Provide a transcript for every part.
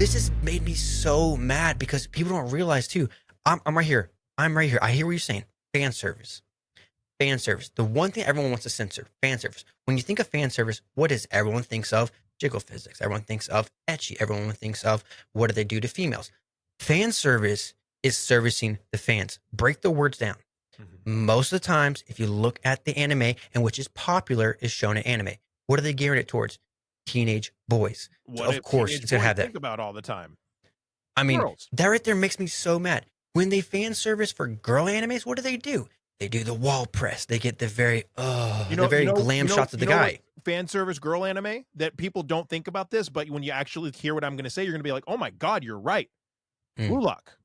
This has made me so mad because people don't realize too. I'm right here. I'm right here. I hear what you're saying. Fan service. Fan service. The one thing everyone wants to censor. Fan service. When you think of fan service, what is everyone thinks of? Jiggle physics. Everyone thinks of etchy. Everyone thinks of what do they do to females? Fan service is servicing the fans. Break the words down. Most of the times, if you look at the anime and which is popular is shown in anime, what are they gearing it towards? Teenage boys. So What of course, it's gonna have that. think about all the time? I mean, Girls. that right there makes me so mad. When they fan service for girl animes, what do? They do the wall press. They get the very glam shots of the guy. Fan service girl anime that people don't think about this, but when you actually hear what I'm going to say, you're going to be like, "Oh my god, you're right." Blue Lock.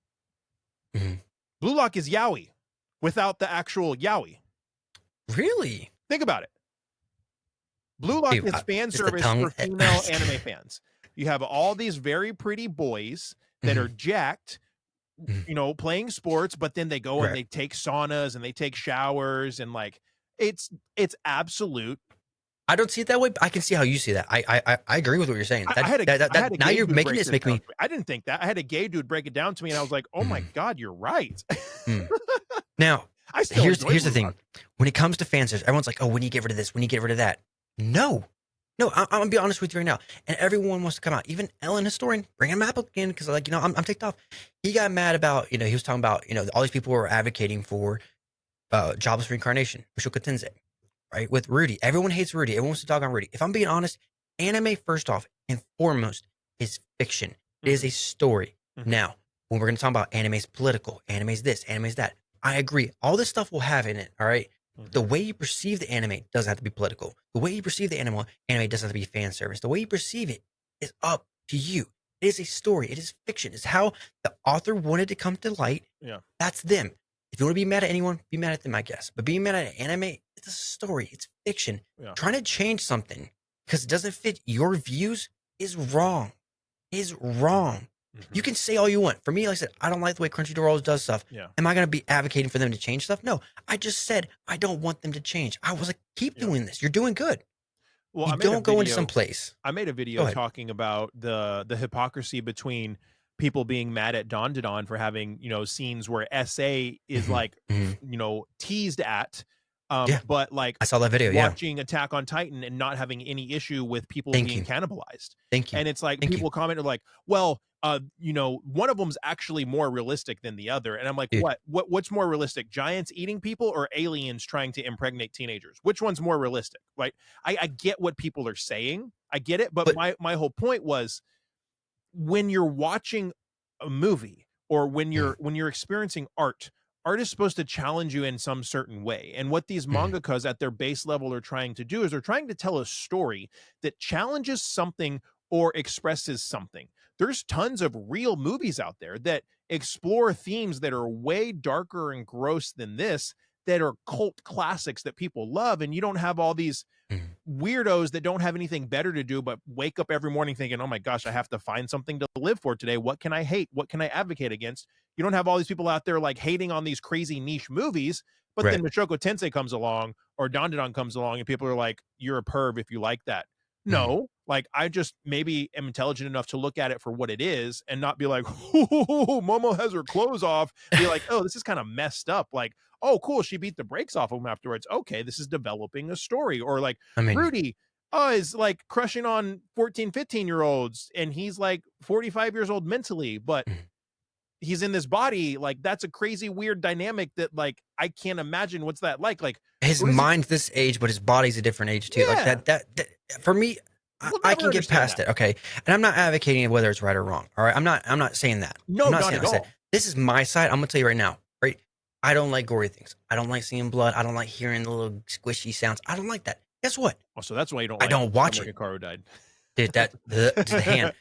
Blue Lock is yaoi without the actual yaoi. Really? Think about it. Blue Lock is fan service for female anime fans. You have all these very pretty boys that are jacked, playing sports, but then they go and they take saunas and they take showers and like it's absolute. I don't see it that way, but I can see how you see that. I agree with what you're saying. Now you're making this make me. I didn't think that. I had a gay dude break it down to me, and I was like, "Oh my god, you're right." Now, here's the thing. Lock. When it comes to fan service, everyone's like, "Oh, when you get rid of this, when you get rid of that." No, I'm gonna be honest with you right now. And everyone wants to come out. Even Ellen Historian, bring him up again because, I'm ticked off. He got mad about, he was talking about, all these people were advocating for jobless reincarnation, Mushoku Tensei, right? With Rudy, everyone hates Rudy. Everyone wants to talk on Rudy. If I'm being honest, anime first off and foremost is fiction. It is a story. Now, when we're gonna talk about anime's political, anime's this, anime's that, I agree. All this stuff will have in it. All right. The way you perceive the anime doesn't have to be political. The way you perceive the anime doesn't have to be fan service. The way you perceive it is up to you. It is a story. It is fiction. It's how the author wanted to come to light. Yeah. That's them. If you want to be mad at anyone, be mad at them, I guess. But being mad at an anime, it's a story. It's fiction. Yeah. Trying to change something because it doesn't fit your views is wrong. You can say all you want. For me, like I said, I don't like the way Crunchyroll does stuff. Yeah. Am I going to be advocating for them to change stuff? No. I just said I don't want them to change. I was like, keep doing this. You're doing good. Well, you don't go into some place. I made a video talking about the hypocrisy between people being mad at Don for having, scenes where SA is teased at. But like I saw that video, watching Attack on Titan and not having any issue with people being cannibalized. Thank you. And it's like people commented like, well, one of them's actually more realistic than the other. And I'm like, what's more realistic? Giants eating people or aliens trying to impregnate teenagers? Which one's more realistic? Right. I get what people are saying. I get it. But my whole point was when you're watching a movie or when you're experiencing art is supposed to challenge you in some certain way. And what these mangakas at their base level are trying to do is they're trying to tell a story that challenges something or expresses something. There's tons of real movies out there that explore themes that are way darker and gross than this, that are cult classics that people love. And you don't have all these weirdos that don't have anything better to do but wake up every morning thinking, oh my gosh, I have to find something to live for today. What can I hate? What can I advocate against? You don't have all these people out there like hating on these crazy niche movies, but then Mushoku Tensei comes along or Dandadan comes along and people are like, you're a perv if you like that. No, like I just maybe am intelligent enough to look at it for what it is and not be like, oh, Momo has her clothes off. Be like, oh, this is kind of messed up. Like, oh, cool. She beat the brakes off of him afterwards. Okay, this is developing a story. Or like Rudy is like crushing on 14, 15-year-olds and he's like 45 years old mentally, but he's in this body. Like that's a crazy, weird dynamic that like I can't imagine what's that like. Like his mind's this age, but his body's a different age too. Yeah. Like that for me, I can get past it. Okay. And I'm not advocating whether it's right or wrong. All right. I'm not saying that. No, not at all. This is my side. I'm gonna tell you right now, right? I don't like gory things. I don't like seeing blood. I don't like hearing the little squishy sounds. I don't like that. Guess what? Oh, so that's why you don't I don't watch it. Hikaru died. Did that the hand.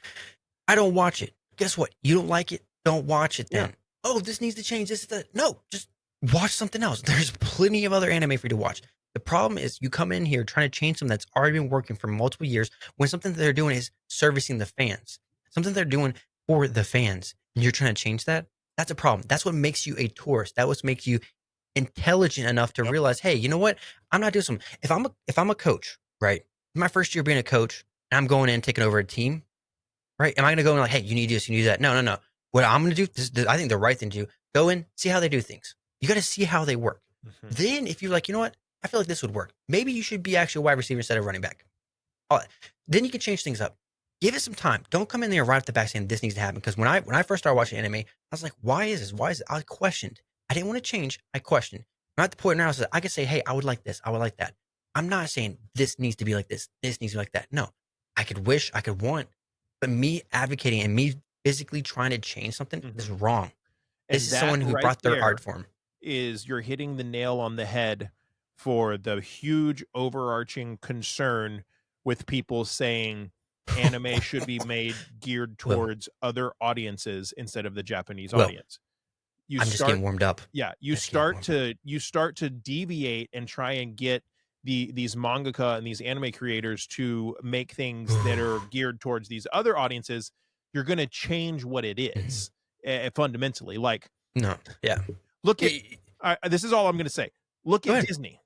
I don't watch it. Guess what? You don't like it? Don't watch it then. Yeah. Oh, this needs to change. This is that. No, just watch something else. There's plenty of other anime for you to watch. The problem is you come in here trying to change something that's already been working for multiple years when something that they're doing is servicing the fans. Something they're doing for the fans. And you're trying to change that. That's a problem. That's what makes you a tourist. That what makes you intelligent enough to realize, hey, you know what? I'm not doing something. If I'm a coach, right? My first year being a coach, and I'm going in taking over a team. right? Am I going to go and like, hey, you need this, you need that? No, no, no. What I'm going to do, I think the right thing to do, go in, see how they do things. You got to see how they work. Then if you're like, you know what, I feel like this would work. Maybe you should be actually a wide receiver instead of running back. Then you can change things up. Give it some time. Don't come in there right off the back saying this needs to happen. Because when I first started watching anime, I was like, why is this? Why is it? I questioned. I didn't want to change. I questioned. I'm at the point now that I can say, hey, I would like this. I would like that. I'm not saying this needs to be like this. This needs to be like that. No, I could wish, I could want, but me advocating and me physically trying to change something is wrong. This And is that someone who right brought their there art form. is you're hitting the nail on the head for the huge overarching concern with people saying anime should be made geared Will, towards other audiences instead of the Japanese Will, audience. You I'm just start getting warmed up. yeah, you Just getting start warmed up. to deviate and try and get these mangaka and these anime creators to make things that are geared towards these other audiences. You're going to change what it is fundamentally. Like, No, yeah. look at this is all I'm going to say. Look Go at ahead. Disney.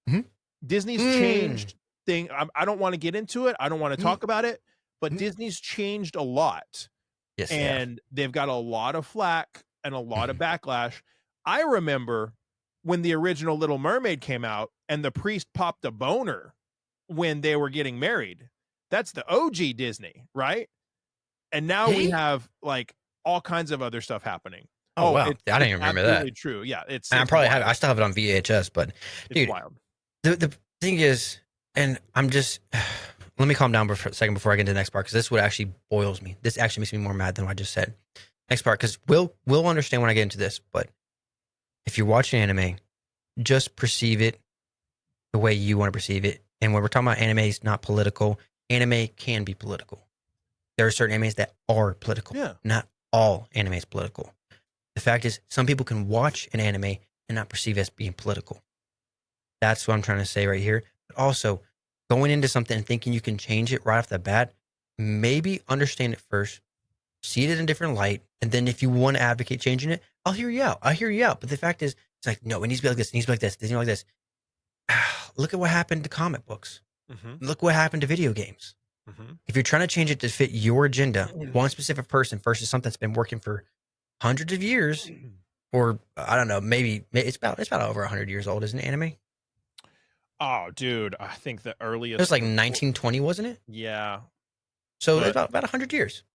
Mhm. Disney's Mm. changed thing. I don't want to get into it. I don't want to Mm. talk about it, but Mm. Disney's changed a lot, Yes, they have. and they've got a lot of flack and a lot of Mhm. backlash. I remember when the original Little Mermaid came out and the priest popped a boner when they were getting married. That's the OG Disney, right? And now Did we he? have like all kinds of other stuff happening. Oh Oh, wow, I didn't it's even remember that. absolutely true. Yeah, I it's probably have. I wild. still have it on VHS, but It's dude, wild. the thing is, and I'm just let me calm down for a second before I get into the next part because this would actually boils me. This actually makes me more mad than what I just said. Next part, because we'll understand when I get into this, but if you're watching anime, just perceive it the way you want to perceive it. And when we're talking about anime is not political, anime can be political. There are certain animes that are political. Yeah. Not all anime is political. The fact is, some people can watch an anime and not perceive it as being political. That's what I'm trying to say right here. But also, going into something and thinking you can change it right off the bat, maybe understand it first, see it in a different light, and then if you want to advocate changing it, I'll hear you out. I'll hear you out. But the fact is, it's like, no, it needs to be like this. It needs to be like this. It needs to be like this. Look at what happened to comic books. Look what happened to video games. If you're trying to change it to fit your agenda, one specific person versus something that's been working for hundreds of years, or I don't know, maybe it's about over 100 years old, isn't it? Anime? Oh, dude, I think the It was earliest like 1920, wasn't it? yeah, So it's but about 100 years.